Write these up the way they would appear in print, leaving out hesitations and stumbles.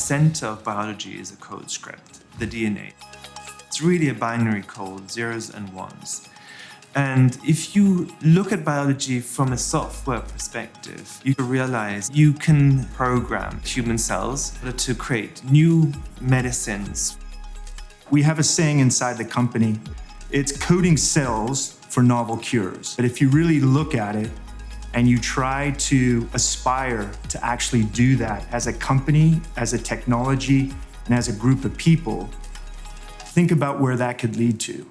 center of biology is a code script, the DNA. It's really a binary code, zeros and ones. And if you look at biology from a software perspective, you realize you can program human cells to create new medicines. We have a saying inside the company, it's coding cells for novel cures. But if you really look at it and you try to aspire to actually do that as a company, as a technology, and as a group of people, think about where that could lead to.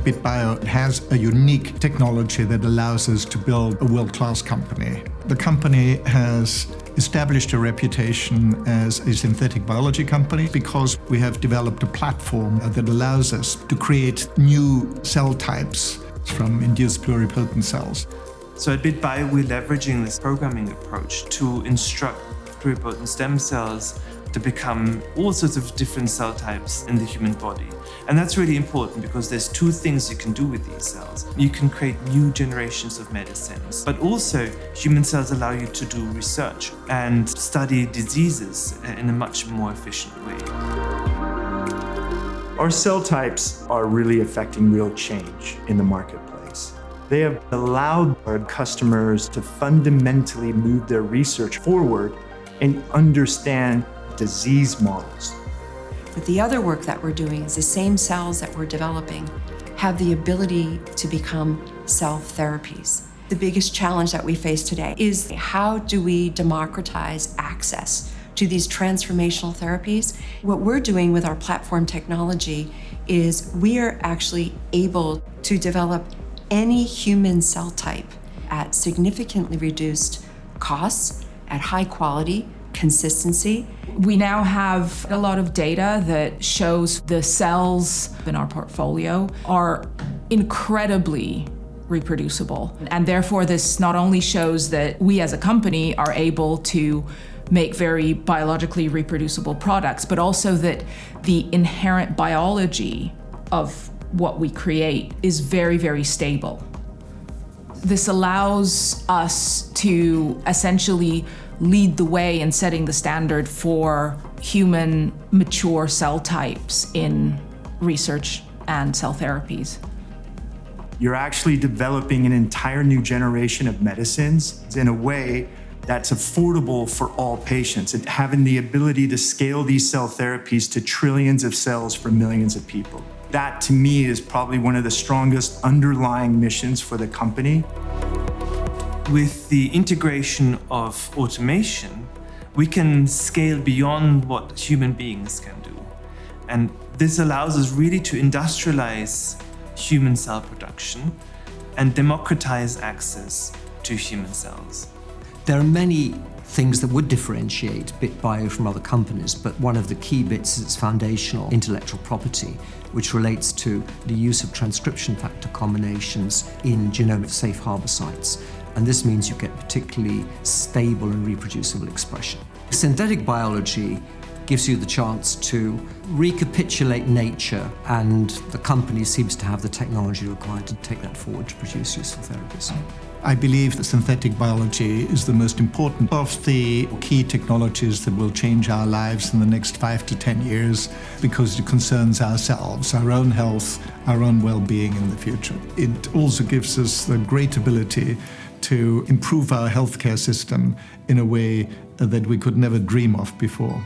bit.bio has a unique technology that allows us to build a world-class company. The company has established a reputation as a synthetic biology company because we have developed a platform that allows us to create new cell types from induced pluripotent cells. So at bit.bio, we're leveraging this programming approach to instruct pluripotent stem cells to become all sorts of different cell types in the human body. And that's really important because there's two things you can do with these cells. You can create new generations of medicines, but also human cells allow you to do research and study diseases in a much more efficient way. Our cell types are really affecting real change in the marketplace. They have allowed our customers to fundamentally move their research forward and understand disease models. But the other work that we're doing is the same cells that we're developing have the ability to become cell therapies. The biggest challenge that we face today is how do we democratize access to these transformational therapies? What we're doing with our platform technology is we are actually able to develop any human cell type at significantly reduced costs, at high quality, consistency. We now have a lot of data that shows the cells in our portfolio are incredibly reproducible. And therefore, this not only shows that we as a company are able to make very biologically reproducible products, but also that the inherent biology of what we create is very, very stable. This allows us to essentially lead the way in setting the standard for human mature cell types in research and cell therapies. You're actually developing an entire new generation of medicines in a way that's affordable for all patients and having the ability to scale these cell therapies to trillions of cells for millions of people. That, to me, is probably one of the strongest underlying missions for the company. With the integration of automation, we can scale beyond what human beings can do. And this allows us really to industrialize human cell production and democratize access to human cells. There are many things that would differentiate bit.bio from other companies, but one of the key bits is its foundational intellectual property, which relates to the use of transcription factor combinations in genomic safe harbor sites. And this means you get particularly stable and reproducible expression. Synthetic biology gives you the chance to recapitulate nature, and the company seems to have the technology required to take that forward to produce useful therapies. I believe that synthetic biology is the most important of the key technologies that will change our lives in the next 5 to 10 years because it concerns ourselves, our own health, our own well-being in the future. It also gives us the great ability to improve our healthcare system in a way that we could never dream of before.